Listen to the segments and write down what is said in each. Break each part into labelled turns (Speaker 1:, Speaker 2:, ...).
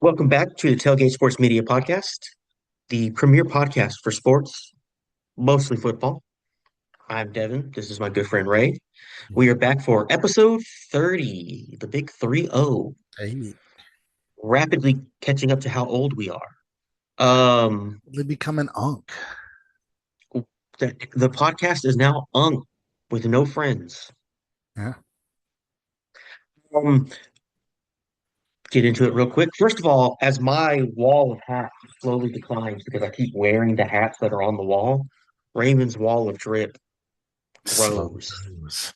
Speaker 1: Welcome back to the Tailgate Sports Media Podcast, the premier podcast for sports, mostly football. I'm Devin. This is my good friend Ray. We are back for episode 30, the big 3-0,
Speaker 2: Hey,
Speaker 1: rapidly catching up to how old we are. Um,
Speaker 2: they become an unk.
Speaker 1: the podcast is now with no friends.
Speaker 2: Yeah.
Speaker 1: Um, get into it real quick. First of all, as my wall of hats slowly declines because I keep wearing the hats that are on the wall, Raymond's wall of drip
Speaker 2: Slow
Speaker 1: grows.
Speaker 2: grows.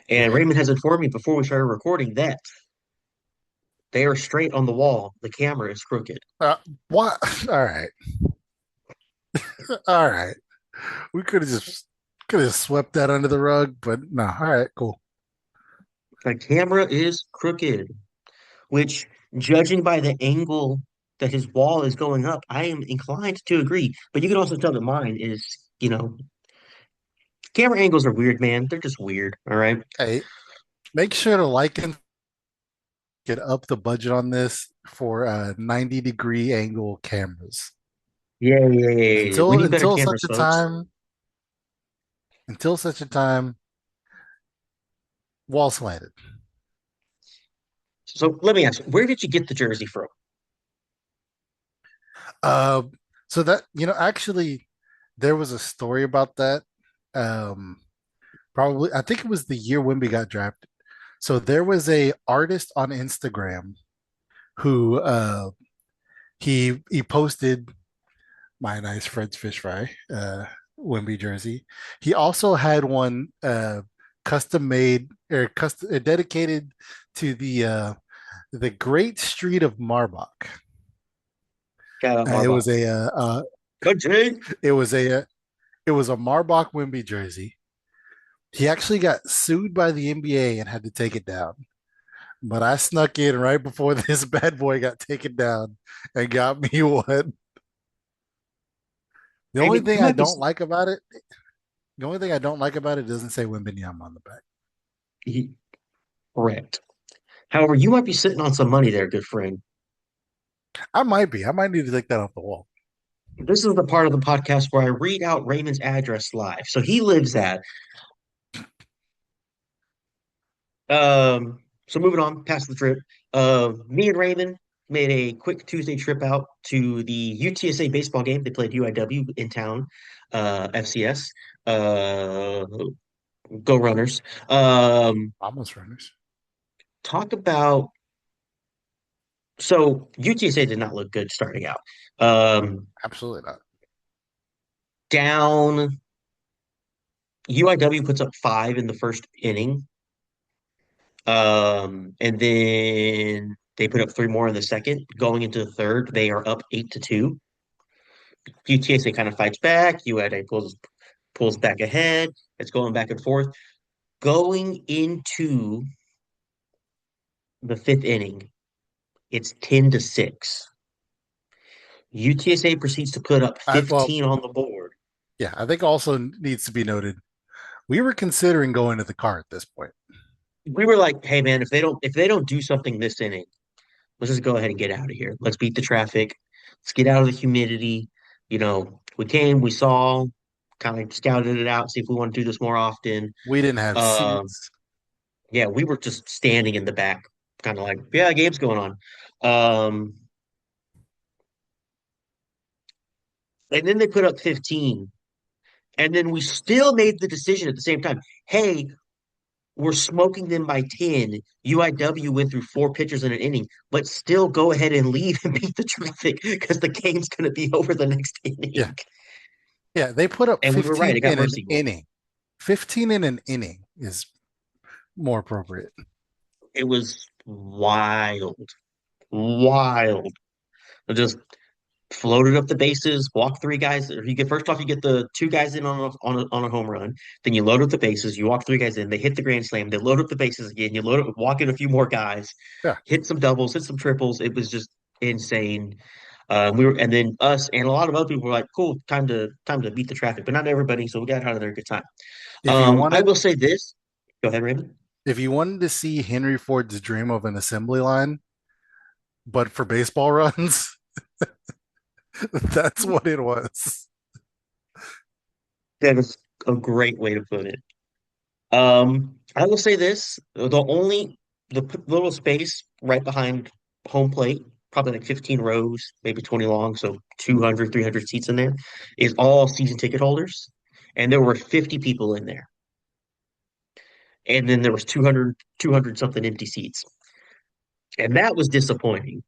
Speaker 1: And
Speaker 2: When
Speaker 1: Raymond has informed me before we started recording that they are straight on the wall. The camera is crooked.
Speaker 2: uh, what? All right. All right. We could have swept that under the rug, but no. All right, cool.
Speaker 1: The camera is crooked, which, judging by the angle that his wall is going up, I am inclined to agree. But you can also tell that mine is, you know, camera angles are weird, man. They're just weird. All right.
Speaker 2: Hey, make sure to like and get up the budget on this for 90-degree angle cameras.
Speaker 1: Yeah, yeah, yeah, yeah. We
Speaker 2: Until
Speaker 1: need better
Speaker 2: until such
Speaker 1: cameras,
Speaker 2: a
Speaker 1: folks.
Speaker 2: time, until such a time, wall slanted.
Speaker 1: So let me ask you, where did you get the jersey from?
Speaker 2: Uh, so that actually, there was a story about that. Um, Probably, I think it was the year Wimby got drafted. So there was a artist on Instagram who he posted my nice Fred's fish fry Wimby jersey. He also had one custom made or custom dedicated to the Great Street of Marbach.
Speaker 1: Shout out
Speaker 2: It
Speaker 1: Marbach.
Speaker 2: was a
Speaker 1: Good Jay.
Speaker 2: it was a it was a Marbach Wimby jersey. He actually got sued by the NBA and had to take it down. But I snuck in right before this bad boy got taken down and got me one. The only
Speaker 1: Raymond, you
Speaker 2: thing I
Speaker 1: might be
Speaker 2: don't like about it, the only thing I don't like about it doesn't say Wimbenyama on the back.
Speaker 1: correct. However, you might be sitting on some money there, good friend.
Speaker 2: I might be. I might need to take that off the wall.
Speaker 1: This is the part of the podcast where I read out Raymond's address live. So he lives at so moving on past the trip. Me and Raymond made a quick Tuesday trip out to the UTSA baseball game. They played UIW in town, FCS. Uh Go Runners.
Speaker 2: Almost runners.
Speaker 1: Talk about so UTSA did not look good starting out.
Speaker 2: Absolutely not.
Speaker 1: Down UIW puts up 5 in the first inning. And then they put up 3 more in the second. Going into the third, they are up 8-2. UTSA kind of fights back. UIA pulls back ahead. It's going back and forth. Going into the fifth inning, it's 10-6. UTSA proceeds to put up
Speaker 2: Well,
Speaker 1: 15 on the board.
Speaker 2: yeah, I think also needs to be noted. We were considering going to the car at this point.
Speaker 1: We were like, hey man, if they don't do something this inning, let's just go ahead and get out of here. Let's beat the traffic. Let's get out of the humidity. We came, we saw, kind of scouted it out, see if we want to do this more often.
Speaker 2: We didn't have
Speaker 1: Um,
Speaker 2: seats.
Speaker 1: yeah, we were just standing in the back, kind of like, yeah, game's going on. Um, and then they put up 15. And then we still made the decision at the same time. Hey, we're smoking them by 10. UIW went through 4 pitchers in an inning, but still go ahead and leave and beat the traffic because the game's going to be over the next
Speaker 2: Yeah.
Speaker 1: inning.
Speaker 2: Yeah, they put up
Speaker 1: And we were right.
Speaker 2: 15
Speaker 1: It got
Speaker 2: in an
Speaker 1: mercy rule.
Speaker 2: inning. 15 in an inning is more appropriate.
Speaker 1: It was wild, wild. I just floated up the bases, walk 3 guys. Or you get first off, you get the 2 guys in on a home run. Then you load up the bases. You walk 3 guys in. They hit the grand slam. They load up the bases again. You load up, walk in a few more guys,
Speaker 2: Yeah.
Speaker 1: hit some doubles, hit some triples. It was just insane. And then us and a lot of other people were like, "Cool, time to beat the traffic," but not everybody. So we got out of there a good time.
Speaker 2: If you
Speaker 1: I
Speaker 2: wanted
Speaker 1: will say this. Go ahead, Raymond.
Speaker 2: if you wanted to see Henry Ford's dream of an assembly line, but for baseball runs, that's what it was.
Speaker 1: That is a great way to put it. I will say this, little space right behind home plate, probably like 15 rows, maybe 20 long, so 200, 300 seats in there, is all season ticket holders. And there were 50 people in there. And then there was 200 something empty seats. And that was disappointing.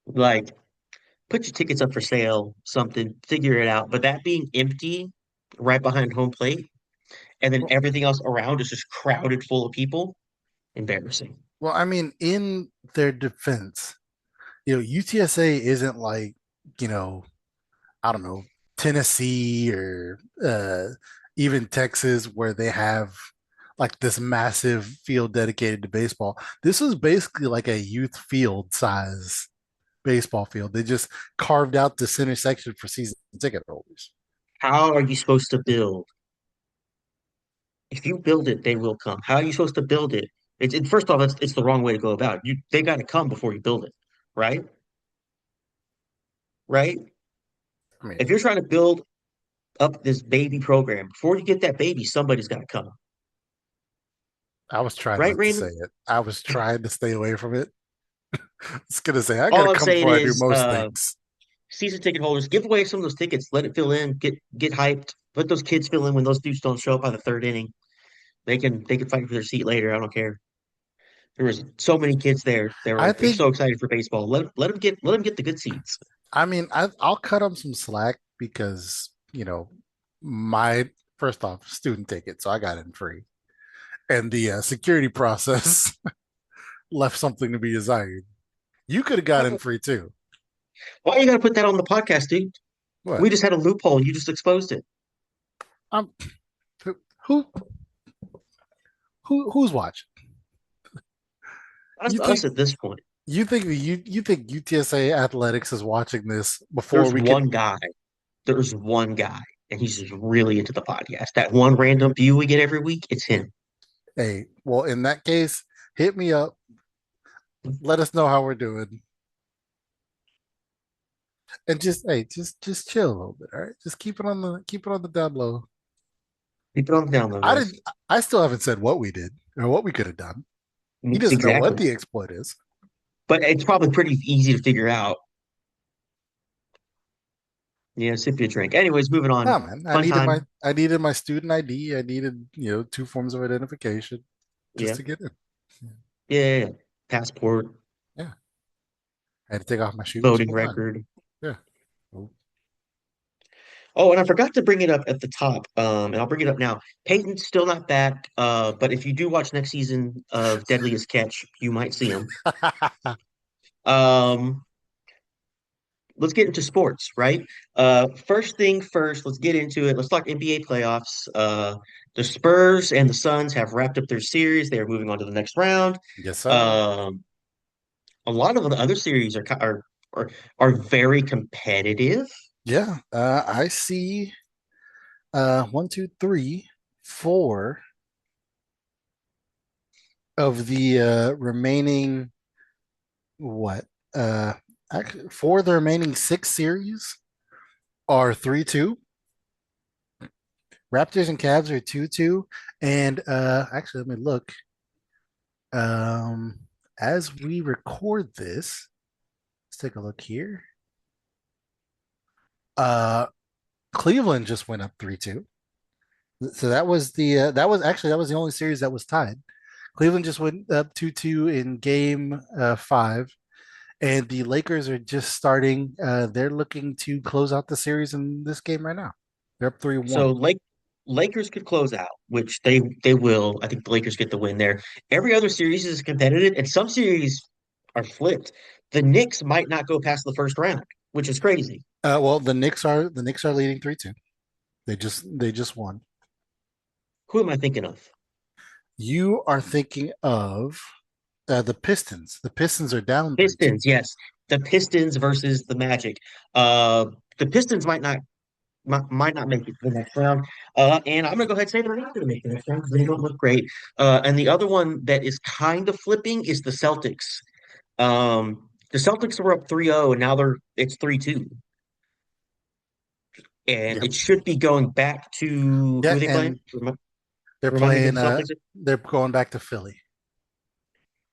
Speaker 1: Like, put your tickets up for sale, something, figure it out. But that being empty right behind home plate, and then
Speaker 2: Well,
Speaker 1: everything else around is just crowded full of people, embarrassing.
Speaker 2: well, I mean, in their defense, UTSA isn't like, you know, I don't know, Tennessee or even Texas, where they have like this massive field dedicated to baseball. This was basically like a youth field size baseball field. They just carved out the center section for season ticket holders.
Speaker 1: How are you supposed to build? If you build it, they will come. How are you supposed to build it? First off, it's the wrong way to go about it. They got to come before you build it, right? Right?
Speaker 2: I mean,
Speaker 1: If you're trying to build up this baby program, before you get that baby, somebody's got to come,
Speaker 2: I was trying
Speaker 1: right,
Speaker 2: not to say
Speaker 1: Raymond?
Speaker 2: it. I was trying to stay away from it. I was gonna say I gotta
Speaker 1: All I'm
Speaker 2: come
Speaker 1: saying
Speaker 2: before I do
Speaker 1: is,
Speaker 2: most things.
Speaker 1: season ticket holders, give away some of those tickets, let it fill in, get hyped, let those kids fill in when those dudes don't show up by the third inning. They can fight for their seat later. I don't care. There was so many kids there.
Speaker 2: I
Speaker 1: They're
Speaker 2: think
Speaker 1: so excited for baseball. Let them get the good seats.
Speaker 2: I mean, I'll cut them some slack because, my first off, student ticket, so I got in free. And the security process left something to be desired. You could have got in free too.
Speaker 1: Why you gotta put that on the podcast, dude?
Speaker 2: What?
Speaker 1: We just had a loophole. You just exposed it.
Speaker 2: Um, who who's watching?
Speaker 1: That's
Speaker 2: You
Speaker 1: us
Speaker 2: think
Speaker 1: at this point.
Speaker 2: you think UTSA athletics is watching this before
Speaker 1: There's
Speaker 2: we can?
Speaker 1: one guy. There's one guy, and he's just really into the podcast. That one random view we get every week, it's him.
Speaker 2: Hey, well, in that case, hit me up. Let us know how we're doing, and just chill a little bit. All right, just keep it on the down low.
Speaker 1: Keep it on the down low,
Speaker 2: I
Speaker 1: guys.
Speaker 2: didn't. I still haven't said what we did or what we could have done. He doesn't know what
Speaker 1: Exactly.
Speaker 2: the exploit is.
Speaker 1: But it's probably pretty easy to figure out. Yeah, sip your drink. Anyways, moving on.
Speaker 2: No, man.
Speaker 1: Fun time.
Speaker 2: I needed my student ID. I needed, two forms of identification just
Speaker 1: Yeah.
Speaker 2: to get in.
Speaker 1: Yeah. Yeah, yeah. Passport,
Speaker 2: Yeah. I had to take off my shoes.
Speaker 1: voting
Speaker 2: Whole nine.
Speaker 1: record.
Speaker 2: Yeah. Cool.
Speaker 1: Oh, and I forgot to bring it up at the top. And I'll bring it up now. Peyton's still not back. But if you do watch next season of Deadliest Catch, you might see him. Um, let's get into sports, right? First thing first, let's get into it. Let's talk NBA playoffs. The Spurs and the Suns have wrapped up their series. They are moving on to the next round.
Speaker 2: Yes, sir.
Speaker 1: Um, a lot of the other series are very competitive.
Speaker 2: Yeah. I see one, two, three, four of the remaining what? Uh actually four of the remaining six series are 3-2. Raptors and Cavs are 2-2. And actually let me look. Um as we record this, let's take a look here. Uh Cleveland just went up 3-2. So that was the only series that was tied. Cleveland just went up 2-2 in game 5, and the Lakers are just starting. They're looking to close out the series in this game right now. They're up 3-1.
Speaker 1: So Lakers could close out, which they will. I think the Lakers get the win there. Every other series is competitive, and some series are flipped. The Knicks might not go past the first round, which is crazy.
Speaker 2: Well, the Knicks are leading 3-2. They just won.
Speaker 1: Who am I thinking of?
Speaker 2: You are thinking of the Pistons. The Pistons are down 3-2.
Speaker 1: Pistons, yes. The Pistons versus the Magic. Uh, the Pistons might not make it to the next round. And I'm gonna go ahead and say they're not gonna make the next round because they don't look great. And the other one that is kind of flipping is the Celtics. The Celtics were up 3-0, and now it's 3-2. And
Speaker 2: Yep.
Speaker 1: it should be going back to who
Speaker 2: Yeah,
Speaker 1: are they playing?
Speaker 2: and they're
Speaker 1: Remind me who
Speaker 2: playing
Speaker 1: the Celtics are?
Speaker 2: they're going back to Philly.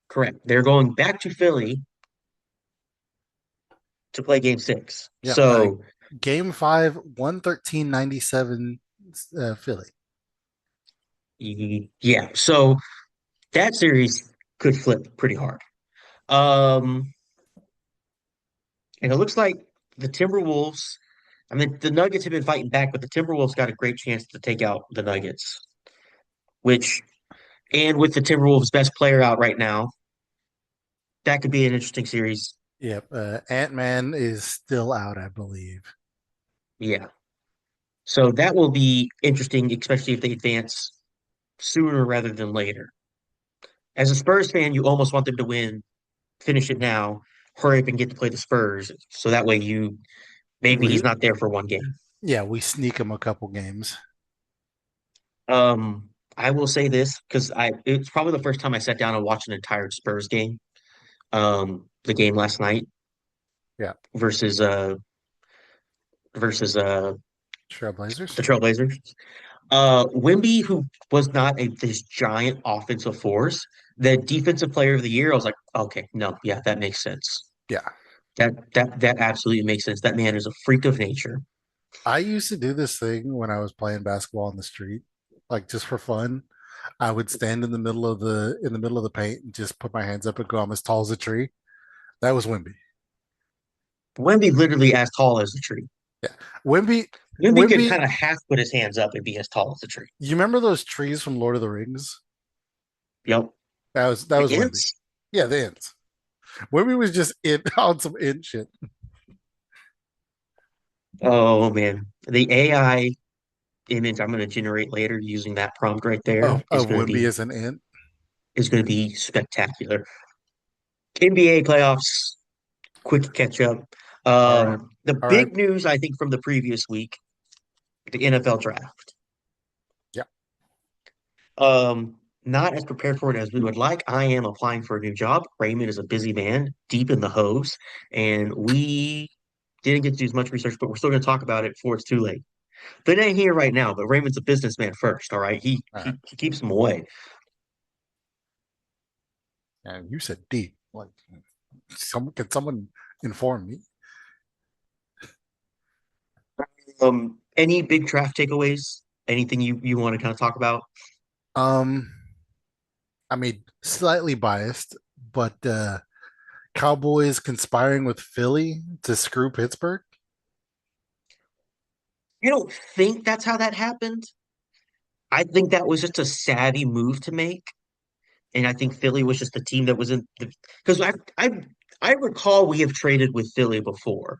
Speaker 1: Correct. They're going back to Philly to play game six.
Speaker 2: Yeah,
Speaker 1: So
Speaker 2: game 5, 113-97 Philly.
Speaker 1: yeah. So that series could flip pretty hard. Um, and it looks like the Timberwolves, I mean, the Nuggets have been fighting back, but the Timberwolves got a great chance to take out the Nuggets, which, and with the Timberwolves' best player out right now, that could be an interesting series.
Speaker 2: Yep. Ant-Man is still out, I believe.
Speaker 1: Yeah. So that will be interesting, especially if they advance sooner rather than later. As a Spurs fan, you almost want them to win, finish it now, hurry up and get to play the Spurs. So that way maybe
Speaker 2: We
Speaker 1: he's not there for one game.
Speaker 2: Yeah, we sneak him a couple games.
Speaker 1: I will say this because it's probably the first time I sat down and watched an entire Spurs game. The game last night
Speaker 2: Yeah.
Speaker 1: versus versus
Speaker 2: Trailblazers.
Speaker 1: the Trailblazers. Wimby, who was not this giant offensive force, the defensive player of the year, I was like, okay, no, yeah, that makes sense.
Speaker 2: Yeah.
Speaker 1: That absolutely makes sense. That man is a freak of nature.
Speaker 2: I used to do this thing when I was playing basketball in the street, like just for fun. I would stand in the middle of the paint and just put my hands up and go, I'm as tall as a tree. That was Wimby.
Speaker 1: Wemby literally as tall as a tree.
Speaker 2: Yeah. Wimby
Speaker 1: Wemby could
Speaker 2: Wimby,
Speaker 1: kind of half put his hands up and be as tall as a tree.
Speaker 2: you remember those trees from Lord of the Rings?
Speaker 1: Yep.
Speaker 2: That
Speaker 1: The
Speaker 2: was Wimby.
Speaker 1: ends.
Speaker 2: Yeah, the ends. Wimby was just in on some in shit.
Speaker 1: Oh man. The AI image I'm going to generate later using that prompt right there
Speaker 2: Of Wimby as an ant.
Speaker 1: is going to be spectacular. NBA playoffs, quick catch up.
Speaker 2: All right.
Speaker 1: The
Speaker 2: All right.
Speaker 1: big news I think from the previous week, the NFL draft.
Speaker 2: Yeah.
Speaker 1: Not as prepared for it as we would like. I am applying for a new job. Raymond is a busy man, deep in the hose, and we didn't get to do as much research, but we're still going to talk about it before it's too late. But it ain't here right now. But Raymond's a businessman first, all right? He
Speaker 2: All right.
Speaker 1: he, he keeps them away.
Speaker 2: And you said deep. Like, can someone inform me?
Speaker 1: Any big draft takeaways? Anything you want to kind of talk about?
Speaker 2: Um, I mean, slightly biased, but Cowboys conspiring with Philly to screw Pittsburgh.
Speaker 1: You don't think that's how that happened? I think that was just a savvy move to make. And I think Philly was just the team that was in the because I recall we have traded with Philly before.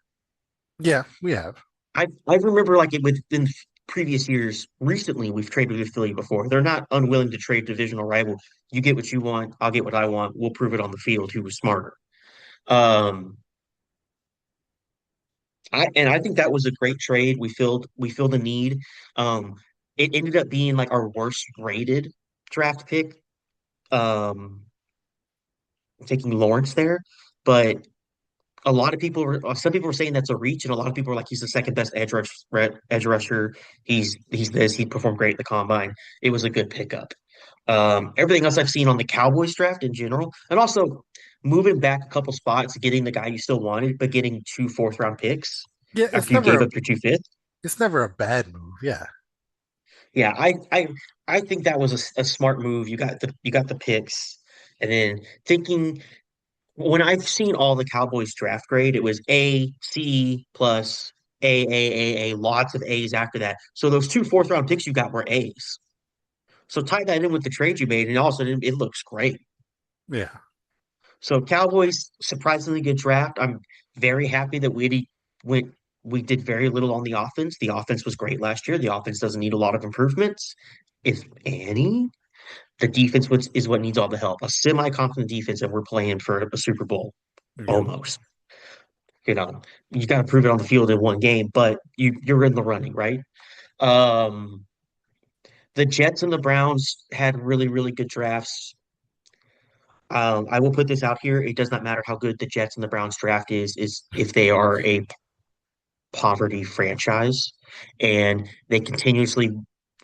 Speaker 2: Yeah, we have.
Speaker 1: I remember like it within previous years. Recently, we've traded with Philly before. They're not unwilling to trade divisional rival. You get what you want, I'll get what I want. We'll prove it on the field who was smarter. Um, I think that was a great trade. We filled a need. Um, it ended up being like our worst rated draft pick. Um, taking Lawrence there, but some people were saying that's a reach, and a lot of people are like he's the second best edge rusher. He's this. He performed great at the combine. It was a good pickup. Everything else I've seen on the Cowboys draft in general, and also moving back a couple spots, getting the guy you still wanted, but getting two fourth round picks
Speaker 2: Yeah,
Speaker 1: after you gave up your two fifth.
Speaker 2: it's never a bad move. Yeah.
Speaker 1: Yeah, I think that was a smart move. You got the picks, and then thinking when I've seen all the Cowboys draft grade, it was A, C plus A, lots of A's after that. So those two fourth round picks you got were A's. So tie that in with the trade you made, and all of a sudden it looks great.
Speaker 2: Yeah.
Speaker 1: So Cowboys surprisingly good draft. I'm very happy that went. We did very little on the offense. The offense was great last year. The offense doesn't need a lot of improvements, if any. The defense is what needs all the help. A semi-confident defense, and we're playing for a Super Bowl
Speaker 2: Yep.
Speaker 1: almost. You know, you got to prove it on the field in one game, but you're in the running, right? Um, the Jets and the Browns had really, really good drafts. I will put this out here. It does not matter how good the Jets and the Browns draft is if they are a poverty franchise and they continuously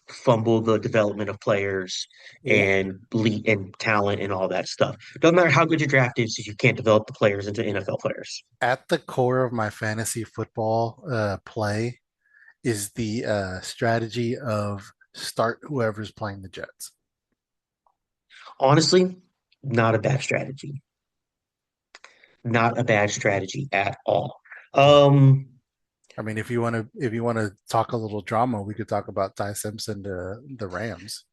Speaker 1: fumble the development of players
Speaker 2: Well,
Speaker 1: and lead and talent and all that stuff. Doesn't matter how good your draft is if you can't develop the players into NFL players.
Speaker 2: at the core of my fantasy football play is the strategy of start whoever's playing the Jets.
Speaker 1: Honestly, not a bad strategy. Not a bad strategy at all. Um,
Speaker 2: I mean, if you want to talk a little drama, we could talk about Ty Simpson to the Rams.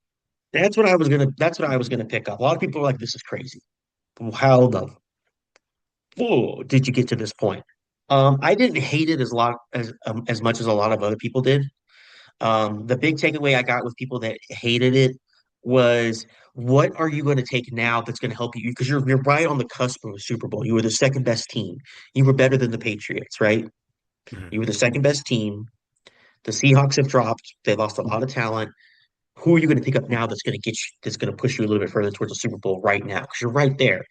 Speaker 1: that's what I was gonna pick up. A lot of people are like, this is crazy. How the whoa, did you get to this point? I didn't hate it as much as a lot of other people did. The big takeaway I got with people that hated it was, what are you going to take now that's going to help you? Because you're right on the cusp of a Super Bowl. You were the second best team. You were better than the Patriots, right?
Speaker 2: Mhm.
Speaker 1: You were the second best team. The Seahawks have dropped. They lost a lot of talent. Who are you going to pick up now that's going to that's going to push you a little bit further towards the Super Bowl right now? Because you're right there.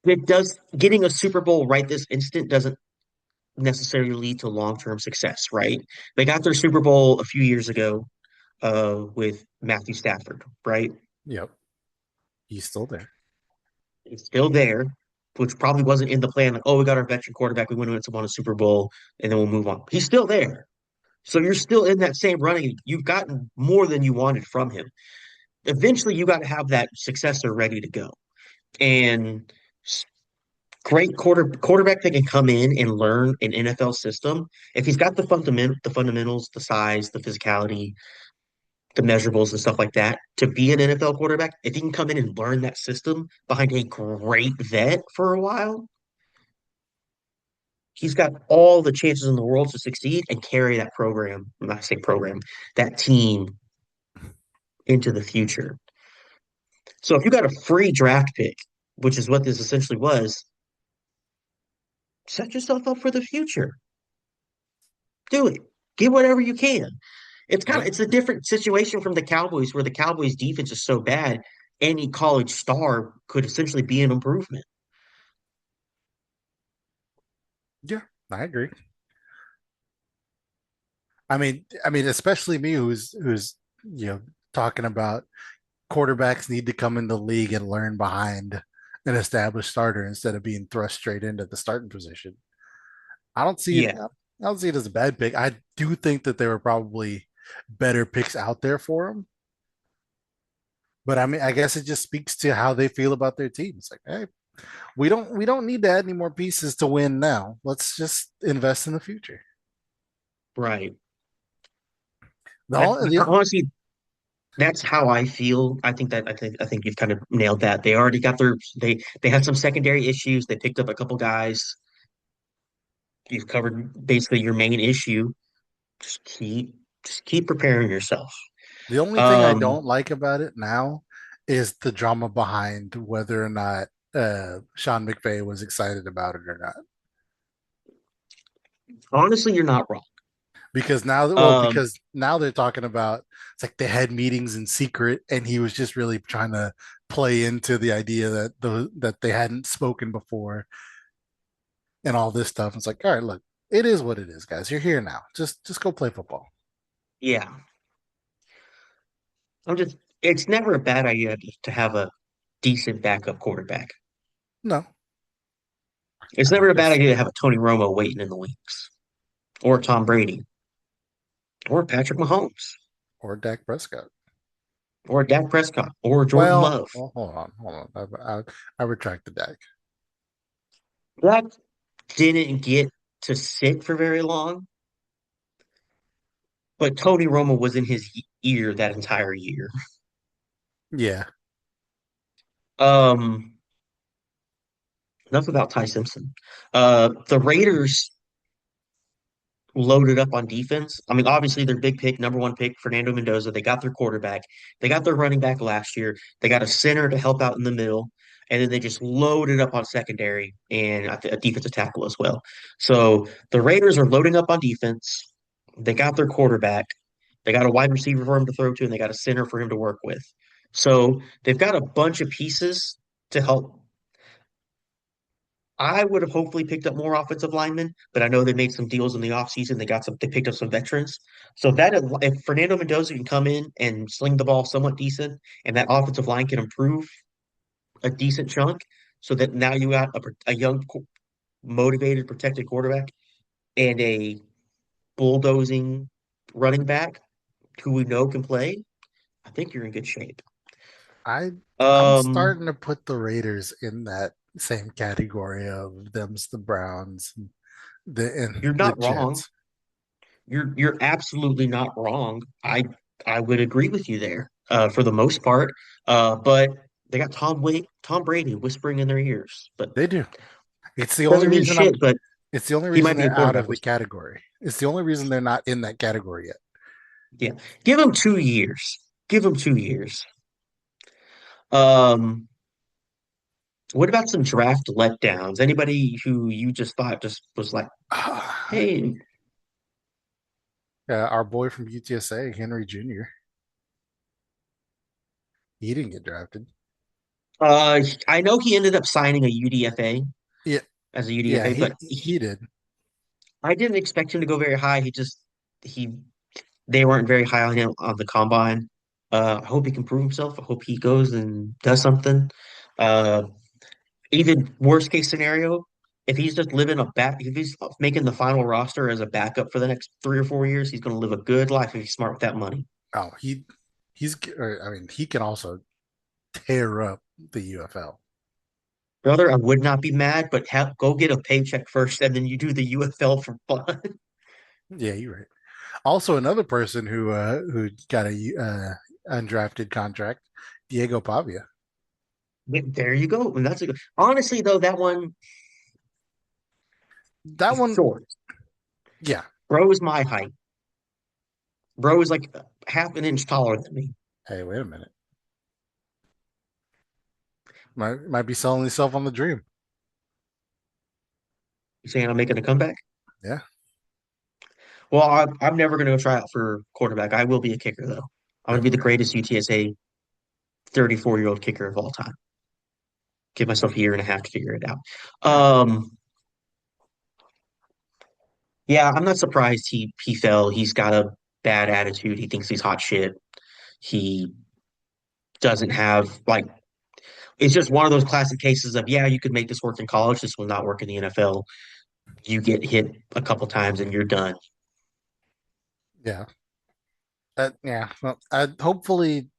Speaker 1: It does Getting a Super Bowl right this instant doesn't necessarily lead to long-term success, right? They got their Super Bowl a few years ago with Matthew Stafford, right?
Speaker 2: Yep, he's still there.
Speaker 1: He's still there, which probably wasn't in the plan. Like, oh, we got our veteran quarterback, we went to win a Super Bowl, and then we'll move on. He's still there. So you're still in that same running. You've gotten more than you wanted from him. Eventually, you got to have that successor ready to go. And great quarterback that can come in and learn an NFL system. If he's got the fundamentals, the size, the physicality, the measurables and stuff like that to be an NFL quarterback, if he can come in and learn that system behind a great vet for a while, he's got all the chances in the world to succeed and carry that program, I'm not saying program, that team into the future. So if you got a free draft pick, which is what this essentially was, set yourself up for the future. Do it. Get whatever you can.
Speaker 2: Yeah,
Speaker 1: It's a different situation from the Cowboys, where the Cowboys defense is so bad, any college star could essentially be an improvement.
Speaker 2: yeah, I agree. Especially me, who's you know talking about quarterbacks need to come in the league and learn behind an established starter instead of being thrust straight into the starting position. I don't see it.
Speaker 1: Yeah,
Speaker 2: I don't see it as a bad pick. I do think that there were probably better picks out there for him. But I mean, I guess it just speaks to how they feel about their team. It's like, hey, we don't need to add any more pieces to win now. Let's just invest in the future.
Speaker 1: right.
Speaker 2: The
Speaker 1: Honestly, that's how I feel. I think you've kind of nailed that. They already got they had some secondary issues. They picked up a couple guys. You've covered basically your main issue. Just keep preparing yourself.
Speaker 2: the only thing I
Speaker 1: Um,
Speaker 2: don't like about it now is the drama behind whether or not Sean McVay was excited about it or not.
Speaker 1: Honestly, you're not wrong. Um,
Speaker 2: Because now they're talking about it's like they had meetings in secret, and he was just really trying to play into the idea that they hadn't spoken before and all this stuff. It's like, all right, look, it is what it is, guys. You're here now. Just go play football.
Speaker 1: yeah, it's never a bad idea to have a decent backup quarterback.
Speaker 2: No,
Speaker 1: It's
Speaker 2: I mean
Speaker 1: never a bad
Speaker 2: just
Speaker 1: idea to have a Tony Romo waiting in the wings, or Tom Brady, or Patrick Mahomes,
Speaker 2: or Dak Prescott.
Speaker 1: or Dak Prescott, or Jordan Love.
Speaker 2: Hold on. I retract the Dak.
Speaker 1: Dak didn't get to sit for very long, but Tony Romo was in his ear that entire year.
Speaker 2: Yeah,
Speaker 1: Um, Enough about Ty Simpson. The Raiders loaded up on defense. I mean, obviously their big pick, number one pick, Fernando Mendoza. They got their quarterback. They got their running back last year. They got a center to help out in the middle. And then they just loaded up on secondary and a defensive tackle as well. So the Raiders are loading up on defense. They got their quarterback. They got a wide receiver for him to throw to, and they got a center for him to work with. So they've got a bunch of pieces to help. I would have hopefully picked up more offensive linemen, but I know they made some deals in the offseason. They picked up some veterans. So if Fernando Mendoza can come in and sling the ball somewhat decent, and that offensive line can improve a decent chunk, so that now you got a young, motivated, protected quarterback and a bulldozing running back who we know can play, I think you're in good shape.
Speaker 2: I I'm
Speaker 1: Um,
Speaker 2: starting to put the Raiders in that same category of them's the Browns,
Speaker 1: you're
Speaker 2: and the
Speaker 1: not wrong.
Speaker 2: Jets.
Speaker 1: You're absolutely not wrong. I would agree with you there, for the most part. But they got Tom Brady whispering in their ears, but
Speaker 2: They do. It's the only
Speaker 1: doesn't mean
Speaker 2: reason I'm
Speaker 1: shit. But
Speaker 2: it's the only
Speaker 1: he
Speaker 2: reason
Speaker 1: might be a
Speaker 2: they're out
Speaker 1: quarterback
Speaker 2: of the
Speaker 1: whisperer.
Speaker 2: category. It's the only reason they're not in that category yet.
Speaker 1: Yeah, give him 2 years. Give him 2 years. Um, what about some draft letdowns? Anybody who you just thought just was like, hey,
Speaker 2: Our boy from UTSA, Henry Jr. He didn't get drafted.
Speaker 1: I know he ended up signing a UDFA
Speaker 2: Yeah,
Speaker 1: as a
Speaker 2: yeah,
Speaker 1: UDFA,
Speaker 2: he
Speaker 1: but
Speaker 2: he did.
Speaker 1: I didn't expect him to go very high. He they weren't very high on him on the combine. I hope he can prove himself. I hope he goes and does something. Uh, Even worst case scenario, if he's making the final roster as a backup for the next 3 or 4 years, he's going to live a good life if he's smart with that money.
Speaker 2: Oh, I mean, he can also tear up the UFL.
Speaker 1: Brother, I would not be mad, but go get a paycheck first, and then you do the UFL for fun.
Speaker 2: Yeah, you're right. Also, another person who got a undrafted contract, Diego Pavia.
Speaker 1: There you go. And that's a good. Honestly, though, that one
Speaker 2: That
Speaker 1: is
Speaker 2: one,
Speaker 1: short.
Speaker 2: yeah.
Speaker 1: Bro is my height. Bro is like half an inch taller than me.
Speaker 2: Hey, wait a minute. Might be selling himself on the dream.
Speaker 1: You saying I'm making a comeback?
Speaker 2: Yeah,
Speaker 1: Well, I'm never going to go try out for quarterback. I will be a kicker, though. I'm going to be the
Speaker 2: okay.
Speaker 1: greatest UTSA 34-year-old kicker of all time. Give myself a year and a half to figure it out.
Speaker 2: Yeah,
Speaker 1: Um, yeah, I'm not surprised he fell. He's got a bad attitude. He thinks he's hot shit. He doesn't have like it's just one of those classic cases of yeah, you could make this work in college. This will not work in the NFL. You get hit a couple times and you're done.
Speaker 2: yeah, yeah. Well, hopefully,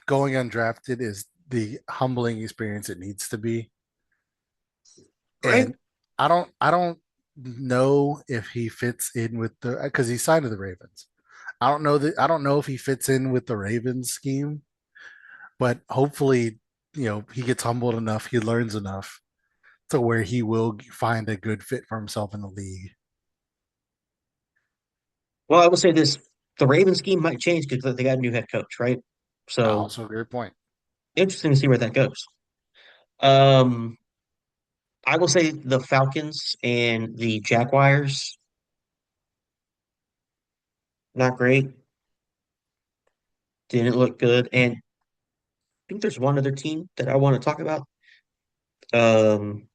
Speaker 2: going undrafted is the humbling experience it needs to be.
Speaker 1: Right?
Speaker 2: And I don't know if he fits in with the because he signed to the Ravens. I don't know if he fits in with the Ravens scheme, but hopefully, he gets humbled enough, he learns enough to where he will find a good fit for himself in the league.
Speaker 1: Well, I will say this: the Ravens scheme might change because they got a new head coach, right? So
Speaker 2: Also, a great point.
Speaker 1: interesting to see where that goes. Um, I will say the Falcons and the Jaguars, not great. Didn't look good. And I think there's one other team that I want to talk about. Um,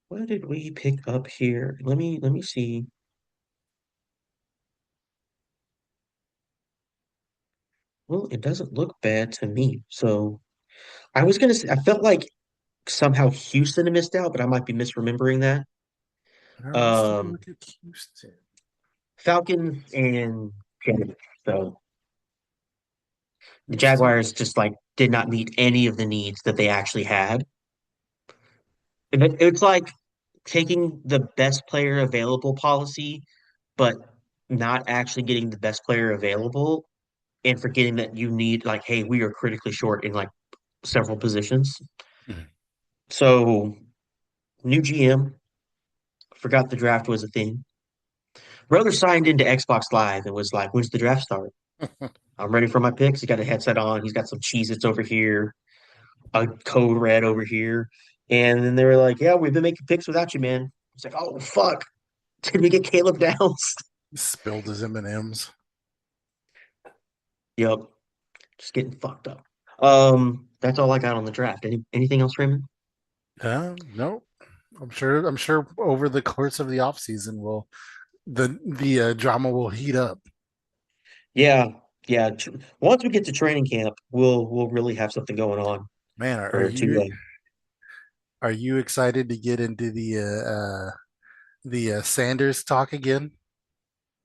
Speaker 1: what did we pick up here? Let me see. Well, it doesn't look bad to me. So I was gonna say I felt like somehow Houston missed out, but I might be misremembering that.
Speaker 2: Let's take a
Speaker 1: Um,
Speaker 2: look at Houston.
Speaker 1: Falcons and Jaguars. So the
Speaker 2: Houston.
Speaker 1: Jaguars just like did not meet any of the needs that they actually had. It's like taking the best player available policy, but not actually getting the best player available and forgetting that you need like, hey, we are critically short in like several positions.
Speaker 2: Mhm.
Speaker 1: So new GM, forgot the draft was a thing. Brother signed into Xbox Live and was like, when's the draft start? I'm ready for my picks. He got a headset on. He's got some Cheez-Its over here, a code red over here. And then they were like, "Yeah, we've been making picks without you, man." It's like, "Oh fuck, did we get Caleb Downs?"
Speaker 2: Spilled his M&Ms.
Speaker 1: Yep, just getting fucked up. That's all I got on the draft. Anything else, Raymond?
Speaker 2: No, I'm sure over the course of the offseason will the drama will heat up.
Speaker 1: Yeah, yeah. Once we get to training camp, we'll really have something going on
Speaker 2: Man, are
Speaker 1: for to
Speaker 2: you are you excited to get into the Sanders talk again?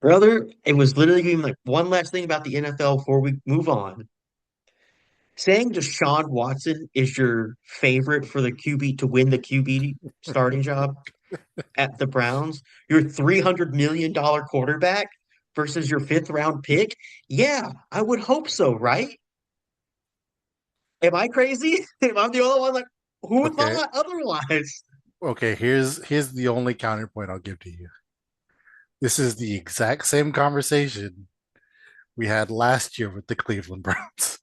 Speaker 1: brother. It was literally even like one last thing about the NFL before we move on. Saying Deshaun Watson is your favorite for the QB to win the QB starting job at the Browns, your $300 million quarterback versus your fifth round pick. Yeah, I would hope so, right? Am I crazy? Am I the only one like who
Speaker 2: Okay,
Speaker 1: thought otherwise?
Speaker 2: okay. Here's the only counterpoint I'll give to you. This is the exact same conversation we had last year with the Cleveland Browns,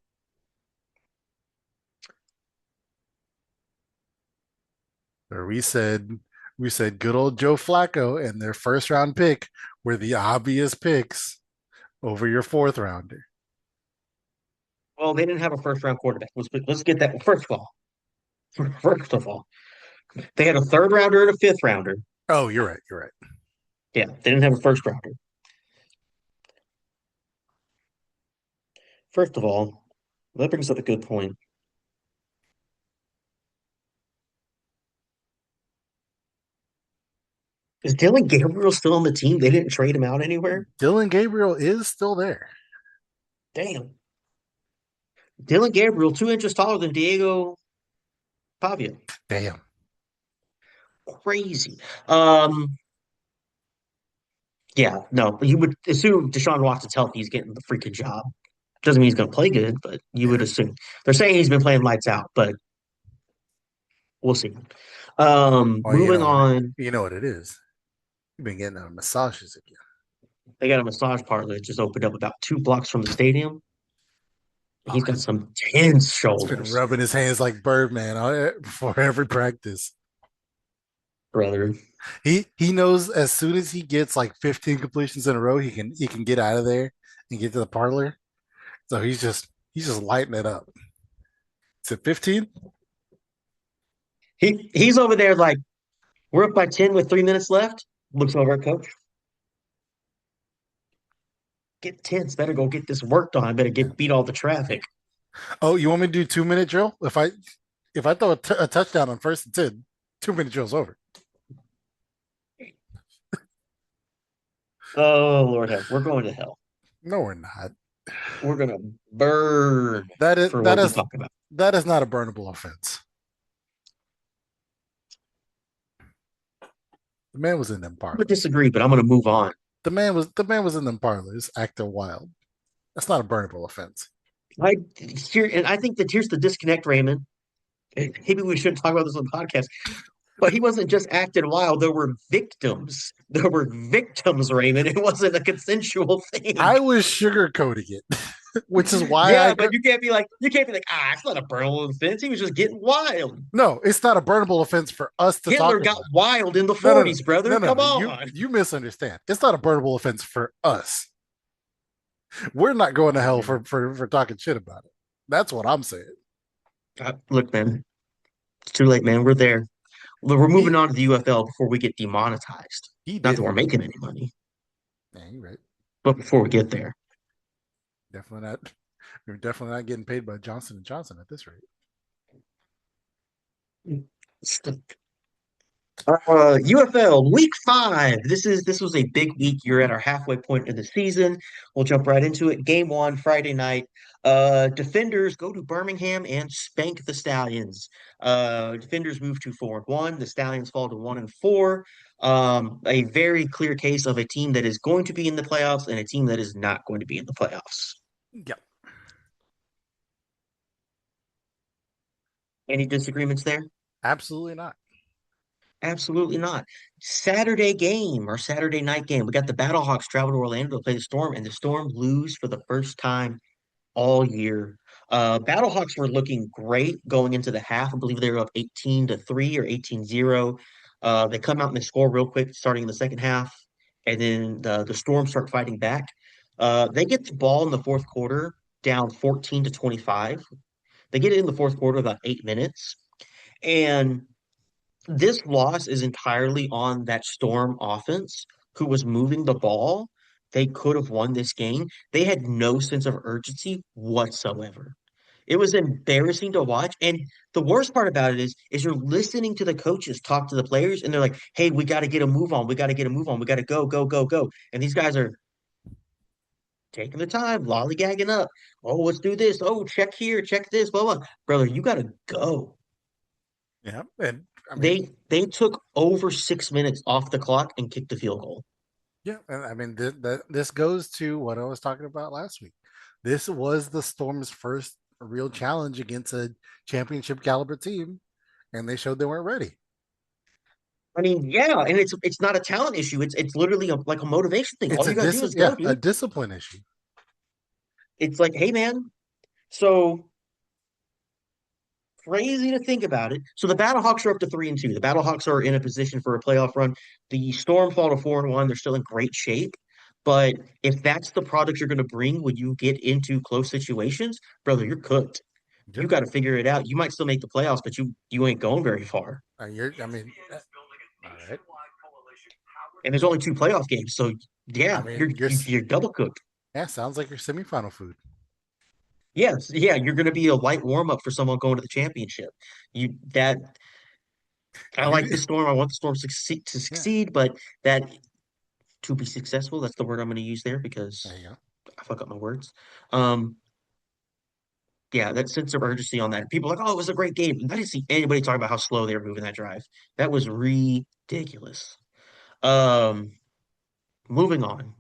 Speaker 2: where we said good old Joe Flacco and their first round pick were the obvious picks over your fourth rounder.
Speaker 1: Well, they didn't have a first round quarterback. Let's get that. First of all, first of all, they had a third rounder and a fifth rounder.
Speaker 2: Oh, you're right. You're right.
Speaker 1: Yeah, they didn't have a first rounder. First of all, that brings up a good point. Is Dylan Gabriel still on the team? They didn't trade him out anywhere?
Speaker 2: Dylan Gabriel is still there.
Speaker 1: Damn. Dylan Gabriel, 2 inches taller than Diego Pavia.
Speaker 2: Damn.
Speaker 1: Crazy. Yeah, no, you would assume Deshaun Watson's healthy, he's getting the freaking job. Doesn't mean he's going to play good, but you would
Speaker 2: Yeah.
Speaker 1: assume. They're saying he's been playing lights out, but we'll see.
Speaker 2: Well,
Speaker 1: Moving on,
Speaker 2: you know what it is. You've been getting massages again.
Speaker 1: they got a massage parlor that just opened up about 2 blocks from the stadium.
Speaker 2: Oh,
Speaker 1: He's got some tense
Speaker 2: he's been
Speaker 1: shoulders,
Speaker 2: rubbing his hands like Birdman before every practice.
Speaker 1: brother.
Speaker 2: He knows as soon as he gets like 15 completions in a row, he can get out of there and get to the parlor. So he's just lighting it up. Is it 15?
Speaker 1: He's over there like we're up by 10 with 3 minutes left. Looks over at coach. Get tense. Better go get this work done. Better
Speaker 2: Yeah.
Speaker 1: get beat all the traffic.
Speaker 2: Oh, you want me to do 2 minute drill? If I throw a touchdown on first and 10, 2 minute drill's over.
Speaker 1: Oh Lord, hell, we're going to hell.
Speaker 2: No, we're not.
Speaker 1: We're gonna burn
Speaker 2: That is
Speaker 1: for
Speaker 2: that
Speaker 1: what we
Speaker 2: is
Speaker 1: talk about.
Speaker 2: that is not a burnable offense. The man was in them
Speaker 1: I'm gonna
Speaker 2: parlors.
Speaker 1: disagree, but I'm gonna move on.
Speaker 2: The man was in them parlors acting wild. That's not a burnable offense.
Speaker 1: I here and I think that here's the disconnect, Raymond. And maybe we shouldn't talk about this on the podcast, but he wasn't just acting wild. There were victims. There were victims, Raymond. It wasn't a consensual thing.
Speaker 2: I was sugarcoating it, which is why I
Speaker 1: Yeah,
Speaker 2: could.
Speaker 1: but you can't be like, it's not a burnable offense. He was just getting wild.
Speaker 2: No, it's not a burnable offense for us to talk
Speaker 1: Hitler got
Speaker 2: about.
Speaker 1: wild in the
Speaker 2: No, no, no,
Speaker 1: 40s, brother.
Speaker 2: no, no,
Speaker 1: Come
Speaker 2: no. You
Speaker 1: on.
Speaker 2: you misunderstand. It's not a burnable offense for us. We're not going to hell for talking shit about it. That's what I'm saying.
Speaker 1: Look, man, it's too late, man. We're there. We're moving
Speaker 2: He
Speaker 1: on to the UFL before we get demonetized.
Speaker 2: he
Speaker 1: Not that
Speaker 2: did.
Speaker 1: we're making any money,
Speaker 2: Yeah, you're right.
Speaker 1: but before we get there.
Speaker 2: Definitely not. We're definitely not getting paid by Johnson and Johnson at this rate.
Speaker 1: UFL week 5. This was a big week. You're at our halfway point of the season. We'll jump right into it. Game 1, Friday night. Defenders go to Birmingham and spank the Stallions. Defenders move to 4-1. The Stallions fall to 1-4. A very clear case of a team that is going to be in the playoffs and a team that is not going to be in the playoffs.
Speaker 2: Yeah,
Speaker 1: Any disagreements there?
Speaker 2: absolutely not.
Speaker 1: Absolutely not. Saturday game or Saturday night game. We got the Battlehawks travel to Orlando to play the Storm, and the Storm lose for the first time all year. Battlehawks were looking great going into the half. I believe they were up 18-3 or 18-0. They come out and they score real quick starting in the second half, and then the Storm start fighting back. They get the ball in the fourth quarter down 14-25. They get it in the fourth quarter about 8 minutes. And this loss is entirely on that Storm offense who was moving the ball. They could have won this game. They had no sense of urgency whatsoever. It was embarrassing to watch. And the worst part about it is you're listening to the coaches talk to the players, and they're like, hey, we got to get a move on. We got to get a move on. We got to go, go, go, go. And these guys are taking the time, lollygagging up. Oh, let's do this. Oh, check here, check this, blah, blah. Brother, you got to go.
Speaker 2: Yeah, and I mean,
Speaker 1: They took over 6 minutes off the clock and kicked the field goal.
Speaker 2: yeah, and I mean this goes to what I was talking about last week. This was the Storm's first real challenge against a championship caliber team, and they showed they weren't ready.
Speaker 1: I mean, yeah, and it's not a talent issue. It's literally like a motivation thing. All
Speaker 2: It's
Speaker 1: you gotta do is go,
Speaker 2: yeah, a
Speaker 1: dude.
Speaker 2: discipline issue.
Speaker 1: It's like, hey, man. So crazy to think about it. So the Battlehawks are up to 3-2. The Battlehawks are in a position for a playoff run. The Storm fall to 4-1. They're still in great shape. But if that's the product you're going to bring when you get into close situations, brother, you're cooked. You
Speaker 2: Yeah,
Speaker 1: got to figure it out. You might still make the playoffs, but you ain't going very far.
Speaker 2: I mean, all right.
Speaker 1: And there's only two playoff games, so
Speaker 2: I
Speaker 1: yeah,
Speaker 2: mean,
Speaker 1: you're double cooked.
Speaker 2: yeah, sounds like your semifinal food.
Speaker 1: Yes, yeah, you're going to be a light warm up for someone going to the championship. You that I like
Speaker 2: You,
Speaker 1: the Storm. I want the Storm to
Speaker 2: yeah,
Speaker 1: succeed, but that to be successful, that's the word I'm going to use there
Speaker 2: there
Speaker 1: because
Speaker 2: you go.
Speaker 1: I fuck up my words. Um, yeah, that sense of urgency on that. People are like, oh, it was a great game. I didn't see anybody talking about how slow they were moving that drive. That was ridiculous. Um, moving on.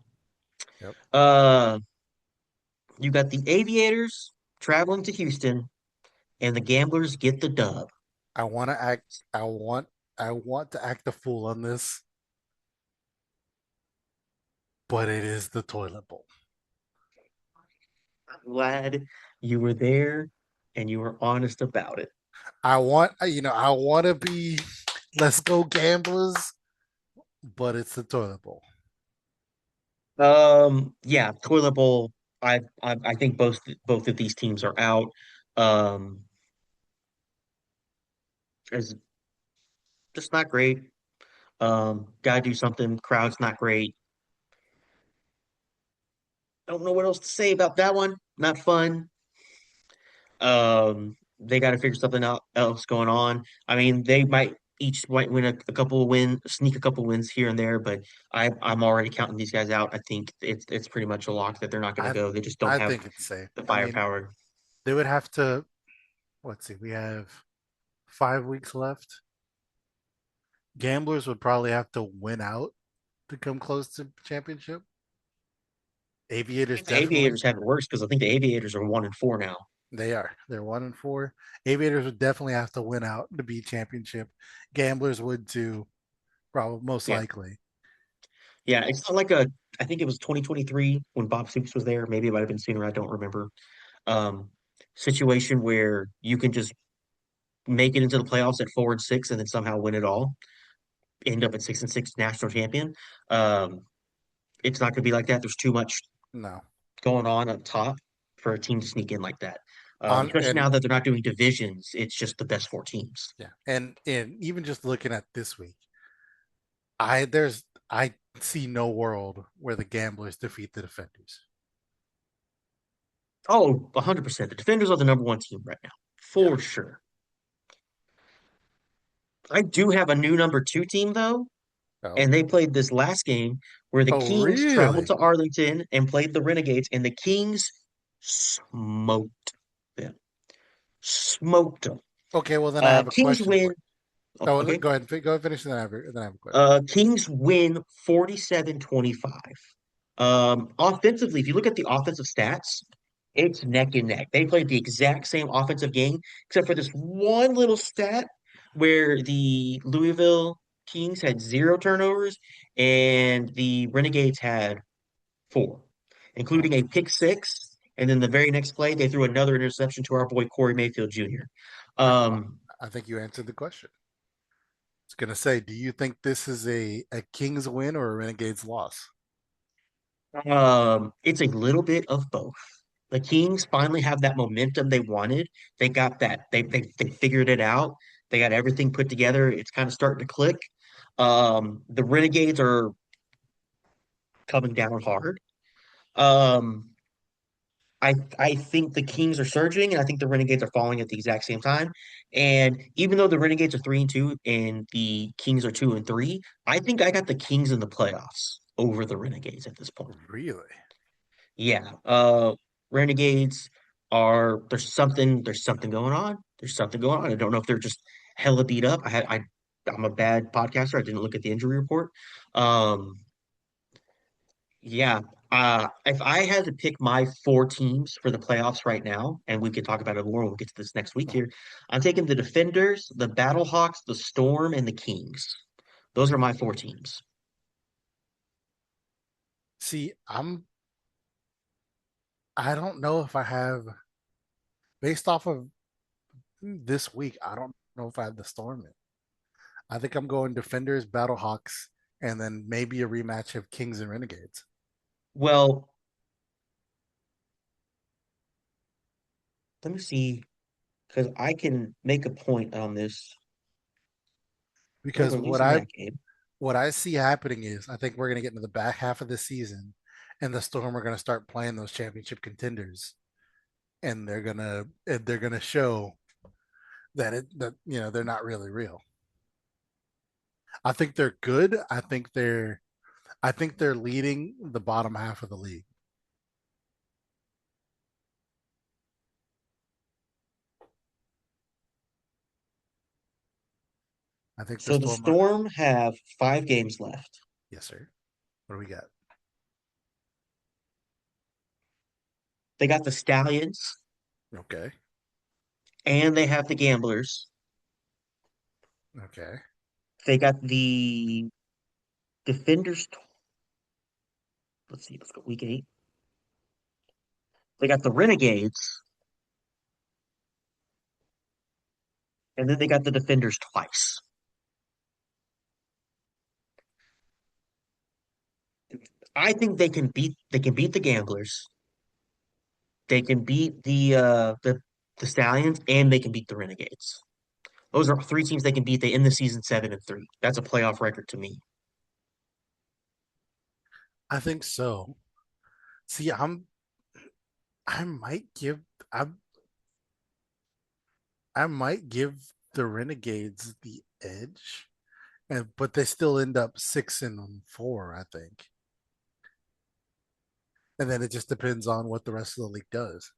Speaker 2: Yep.
Speaker 1: Uh, you got the Aviators traveling to Houston, and the Gamblers get the dub.
Speaker 2: I want to act. I want. I want to act a fool on this, but it is the toilet bowl.
Speaker 1: I'm glad you were there and you were honest about it.
Speaker 2: I want. I want to be. Let's go gamblers, but it's the toilet bowl.
Speaker 1: Yeah, toilet bowl. I think both of these teams are out. Um, it's just not great. Gotta do something. Crowd's not great. Don't know what else to say about that one. Not fun. They got to figure something out else going on. I mean, they might win a couple of sneak a couple wins here and there, but I'm already counting these guys out. I think it's pretty much a lock that they're not going to
Speaker 2: I
Speaker 1: go. They just don't
Speaker 2: I
Speaker 1: have
Speaker 2: think it's safe.
Speaker 1: the
Speaker 2: I mean,
Speaker 1: firepower.
Speaker 2: they would have to. Let's see. We have 5 weeks left. Gamblers would probably have to win out to come close to championship.
Speaker 1: I
Speaker 2: Aviators
Speaker 1: think the
Speaker 2: definitely.
Speaker 1: Aviators have it worse because I think the Aviators are 1-4 now.
Speaker 2: They are. They're 1-4. Aviators would definitely have to win out to be championship. Gamblers would too, probably most
Speaker 1: Yeah,
Speaker 2: likely.
Speaker 1: yeah. It's not like a. I think it was 2023 when Bob Stoops was there. Maybe it might have been sooner. I don't remember. Um, Situation where you can just make it into the playoffs at 4-6 and then somehow win it all, end up at 6-6 national champion. Um, it's not going to be like that. There's too much
Speaker 2: No.
Speaker 1: going on up top for a team to sneak in like that.
Speaker 2: On
Speaker 1: Especially now
Speaker 2: and
Speaker 1: that they're not doing divisions, it's just the best four teams.
Speaker 2: yeah, and even just looking at this week, I see no world where the Gamblers defeat the Defenders.
Speaker 1: Oh, 100%. The Defenders are the number one team right now,
Speaker 2: Yeah.
Speaker 1: for sure. I do have a new number two team though,
Speaker 2: Oh.
Speaker 1: and they played this last game where the
Speaker 2: Oh,
Speaker 1: Kings traveled
Speaker 2: really?
Speaker 1: to Arlington and played the Renegades, and the Kings smoked them. Smoked them.
Speaker 2: Okay. Well, then I have a
Speaker 1: Kings
Speaker 2: question for
Speaker 1: win.
Speaker 2: you. Oh,
Speaker 1: Okay.
Speaker 2: go ahead. Go ahead. Finish. Then I have a question.
Speaker 1: Kings win 47-25. Offensively, if you look at the offensive stats, it's neck and neck. They played the exact same offensive game, except for this one little stat where the Louisville Kings had zero turnovers and the Renegades had four, including a
Speaker 2: Okay.
Speaker 1: pick six And then the very next play, they threw another interception to our boy Corey Mayfield Jr.
Speaker 2: Well,
Speaker 1: Um,
Speaker 2: I think you answered the question. I was gonna say, do you think this is a Kings win or a Renegades loss?
Speaker 1: it's a little bit of both. The Kings finally have that momentum they wanted. They got that. They figured it out. They got everything put together. It's kind of starting to click. The Renegades are coming down hard. Um, I think the Kings are surging, and I think the Renegades are falling at the exact same time. And even though the Renegades are 3-2 and the Kings are 2-3, I think I got the Kings in the playoffs over the Renegades at this point.
Speaker 2: Really?
Speaker 1: Yeah. Renegades are there's something going on. There's something going on. I don't know if they're just hella beat up. I'm a bad podcaster. I didn't look at the injury report. Um, yeah. If I had to pick my four teams for the playoffs right now, and we could talk about it more when we get to this next week here, I'm taking the Defenders, the Battlehawks, the Storm, and the Kings. Those are my four teams.
Speaker 2: See, I don't know if I have based off of this week, I don't know if I have the Storm in. I think I'm going Defenders, Battlehawks, and then maybe a rematch of Kings and Renegades.
Speaker 1: Well, let me see, because I can make a point on this. Well,
Speaker 2: Because
Speaker 1: they're losing that game.
Speaker 2: what I see happening is I think we're gonna get into the back half of the season and the Storm are gonna start playing those championship contenders and they're gonna show that they're not really real. I think they're good. I think they're leading the bottom half of the league. I think the
Speaker 1: So the
Speaker 2: Storm are
Speaker 1: Storm have 5 games left.
Speaker 2: yes, sir. What do we got?
Speaker 1: They got the Stallions
Speaker 2: Okay.
Speaker 1: and they have the Gamblers.
Speaker 2: Okay.
Speaker 1: They got the Defenders. Let's see, let's go week 8. They got the Renegades, and then they got the Defenders twice. I think they can beat the Gamblers. They can beat the Stallions, and they can beat the Renegades. Those are three teams they can beat. They end the season 7-3. That's a playoff record to me.
Speaker 2: I think so. See, I might give I I might give the Renegades the edge, and but they still end up 6-4, I think. And then it just depends on what the rest of the league does.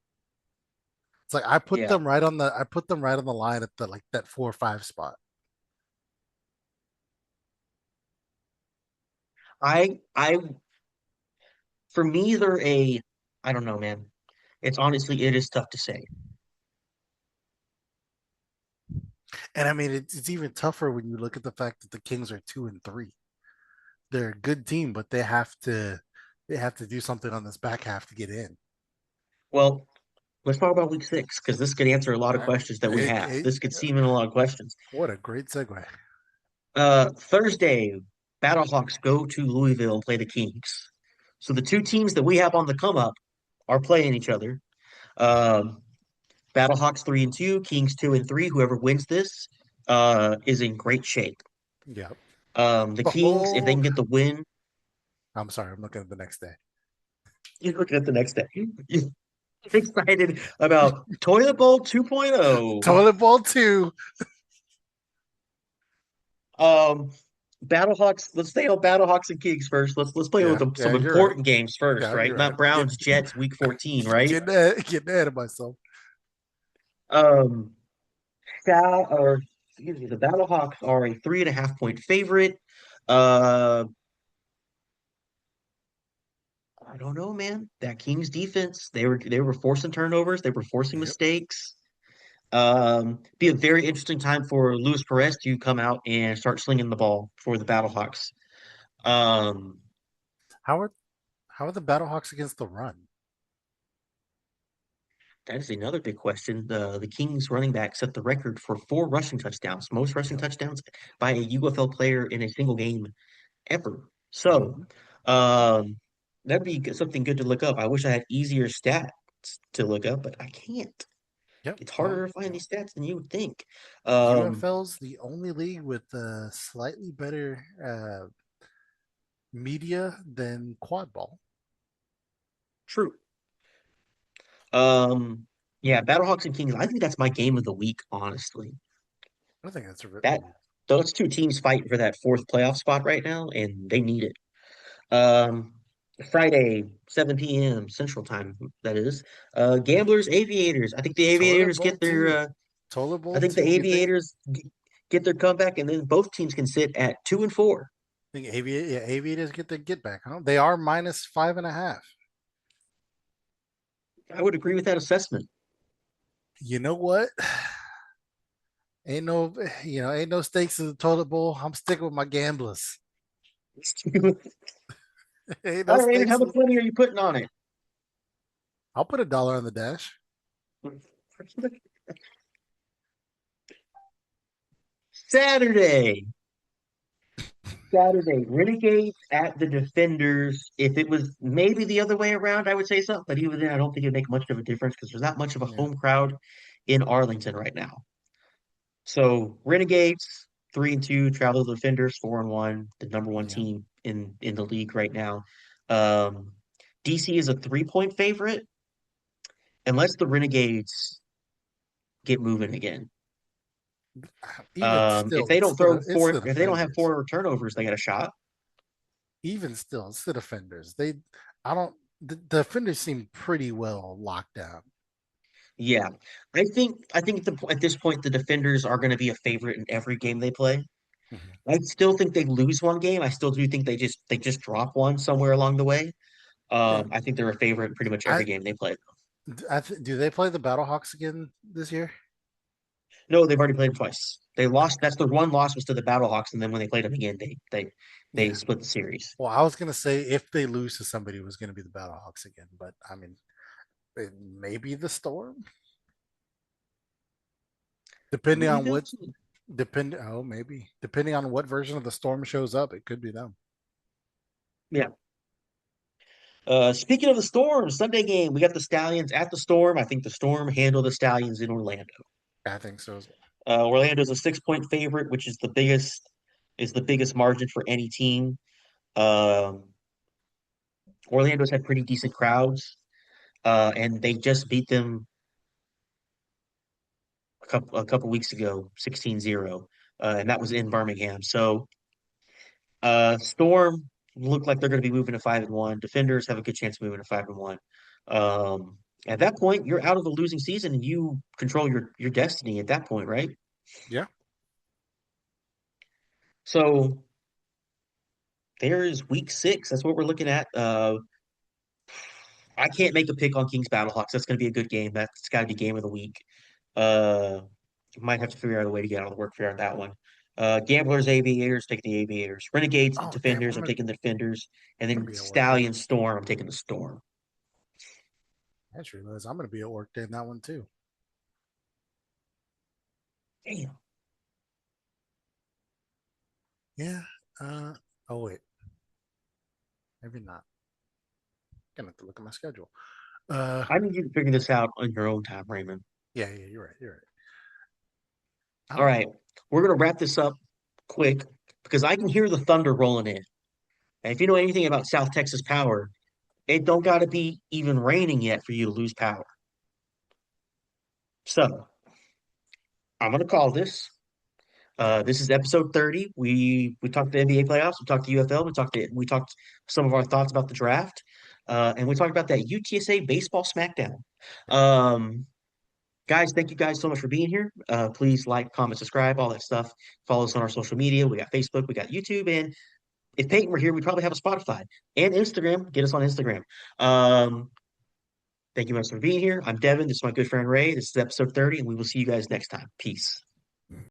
Speaker 2: It's like
Speaker 1: Yeah,
Speaker 2: I put them right on the line at the like that 4 or 5 spot.
Speaker 1: I for me they're a I don't know, man. It is tough to say.
Speaker 2: And I mean it's even tougher when you look at the fact that the Kings are 2-3. They're a good team, but they have to do something on this back half to get in.
Speaker 1: Well, let's talk about week 6 because this could answer a lot of
Speaker 2: Uh,
Speaker 1: questions that we have.
Speaker 2: it,
Speaker 1: This could seem in a lot of questions.
Speaker 2: what a great segue.
Speaker 1: Thursday, Battlehawks go to Louisville and play the Kings. So the two teams that we have on the come up are playing each other. Um, Battlehawks 3-2, Kings 2-3. Whoever wins this is in great shape.
Speaker 2: Yeah.
Speaker 1: The Kings, if they
Speaker 2: Oh,
Speaker 1: can get the win,
Speaker 2: I'm sorry. I'm looking at the next day.
Speaker 1: you're looking at the next day. You're excited about Toilet Bowl 2.0.
Speaker 2: Toilet Bowl 2.
Speaker 1: Um, Battlehawks. Let's stay on Battlehawks and Kings first. Let's play with
Speaker 2: Yeah. Yeah.
Speaker 1: some
Speaker 2: You're right.
Speaker 1: important games first,
Speaker 2: Yeah.
Speaker 1: right?
Speaker 2: You're right.
Speaker 1: Not Browns Jets week 14, right?
Speaker 2: Getting ahead of myself.
Speaker 1: Um, or excuse me, the Battlehawks are a 3.5 point favorite. Uh, I don't know, man. That Kings defense, they were forcing turnovers, they were forcing
Speaker 2: Yep.
Speaker 1: mistakes. Be a very interesting time for Luis Perez to come out and start slinging the ball for the Battlehawks. Um,
Speaker 2: How are how are the Battlehawks against the run?
Speaker 1: That is another big question. The Kings running back set the record for 4 rushing touchdowns, most rushing
Speaker 2: Yep.
Speaker 1: touchdowns by a UFL player in a single game ever. So,
Speaker 2: Hmm.
Speaker 1: um, that'd be something good to look up. I wish I had easier stats to look up, but I can't.
Speaker 2: Yep.
Speaker 1: It's
Speaker 2: Well,
Speaker 1: harder to find these stats than you would think. Um,
Speaker 2: UFL's the only league with slightly better media than quad ball.
Speaker 1: True. Um, yeah, Battlehawks and Kings. I think that's my game of the week, honestly.
Speaker 2: I think that's a
Speaker 1: That those two teams fight for that fourth playoff spot right now, and they need it. Um, Friday, 7 p.m. Central Time, that is. Gamblers, Aviators. I think the
Speaker 2: toilet
Speaker 1: Aviators
Speaker 2: bowl
Speaker 1: get their.
Speaker 2: too. Toilet
Speaker 1: I
Speaker 2: bowl
Speaker 1: think the
Speaker 2: too. You think?
Speaker 1: Aviators get their comeback, and then both teams can sit at 2-4.
Speaker 2: Think aviators get their get back, huh? They are minus 5.5.
Speaker 1: I would agree with that assessment.
Speaker 2: You know what? Ain't no, ain't no stakes in the toilet bowl. I'm sticking with my gamblers. Ain't no
Speaker 1: All right, and how
Speaker 2: stakes.
Speaker 1: much money are you putting on it?
Speaker 2: I'll put $1 on the dash.
Speaker 1: Saturday. Saturday, Renegades at the Defenders. If it was maybe the other way around, I would say something. But even then, I don't think it'd make much of a difference because there's not much of a
Speaker 2: Yeah,
Speaker 1: home crowd in Arlington right now. So Renegades 3-2, travel to the Defenders 4-1, the number one
Speaker 2: yeah.
Speaker 1: team in the league right now. Um, DC is a 3-point favorite unless the Renegades get moving again.
Speaker 2: Even
Speaker 1: If
Speaker 2: still,
Speaker 1: they don't throw
Speaker 2: it's
Speaker 1: four,
Speaker 2: the
Speaker 1: if they don't have
Speaker 2: defenders.
Speaker 1: 4 turnovers, they got a shot.
Speaker 2: Even still, it's the defenders. I don't. The defenders seem pretty well locked down.
Speaker 1: Yeah, I think at this point the defenders are going to be a favorite in every game they play.
Speaker 2: Mhm.
Speaker 1: I still think they lose one game. I still do think they just drop one somewhere along the way.
Speaker 2: Yeah,
Speaker 1: I think they're a favorite in pretty much
Speaker 2: I,
Speaker 1: every game they play.
Speaker 2: do they play the Battlehawks again this year?
Speaker 1: No, they've already played them twice. They lost. That's their one loss was to the Battlehawks, and then when they played them again, they
Speaker 2: Yeah.
Speaker 1: split the series.
Speaker 2: Well, I was gonna say if they lose to somebody, it was gonna be the Battlehawks again. But I mean, it may be the Storm, depending
Speaker 1: Maybe
Speaker 2: on
Speaker 1: them
Speaker 2: what
Speaker 1: too.
Speaker 2: maybe depending on what version of the Storm shows up, it could be them.
Speaker 1: Yeah. Speaking of the Storm, Sunday game, we got the Stallions at the Storm. I think the Storm handle the Stallions in Orlando.
Speaker 2: I think so as well.
Speaker 1: Orlando's a 6-point favorite, which is the biggest margin for any team. Um, Orlando's had pretty decent crowds, and they just beat them a couple weeks ago, 16-0, and that was in Birmingham. So Storm look like they're going to be moving to 5-1. Defenders have a good chance of moving to 5-1. Um, at that point, you're out of the losing season, and you control your destiny at that point, right?
Speaker 2: Yeah,
Speaker 1: So there is week 6. That's what we're looking at. I can't make a pick on Kings Battlehawks. That's going to be a good game. That's got to be game of the week. Uh, might have to figure out a way to get out of the work figure out that one. Gamblers, Aviators, take the Aviators. Renegades,
Speaker 2: oh damn,
Speaker 1: Defenders, I'm taking the Defenders. And
Speaker 2: gonna
Speaker 1: then
Speaker 2: be at work.
Speaker 1: Stallion, Storm, I'm taking the Storm.
Speaker 2: I just realized I'm gonna be at work in that one too.
Speaker 1: Damn.
Speaker 2: Yeah. Uh. Oh wait, maybe not. Gonna have to look at my schedule. Uh.
Speaker 1: I need you to figure this out on your own time, Raymond.
Speaker 2: Yeah. Yeah. You're right. You're right. I
Speaker 1: All
Speaker 2: don't
Speaker 1: right.
Speaker 2: know.
Speaker 1: We're going to wrap this up quick because I can hear the thunder rolling in. And if you know anything about South Texas power, it don't got to be even raining yet for you to lose power. So I'm going to call this.
Speaker 2: Okay.
Speaker 1: This is episode 30. We talked the NBA playoffs, we talked the UFL, we talked some of our thoughts about the draft, and we talked about that UTSA baseball smackdown.
Speaker 2: Yep.
Speaker 1: Um, guys, thank you guys so much for being here. Please like, comment, subscribe, all that stuff. Follow us on our social media. We got Facebook, we got YouTube, and if Peyton were here, we'd probably have a Spotify and Instagram. Get us on Instagram. Um, thank you much for being here. I'm Devin. This is my good friend Ray. This is episode 30, and we will see you guys next time. Peace.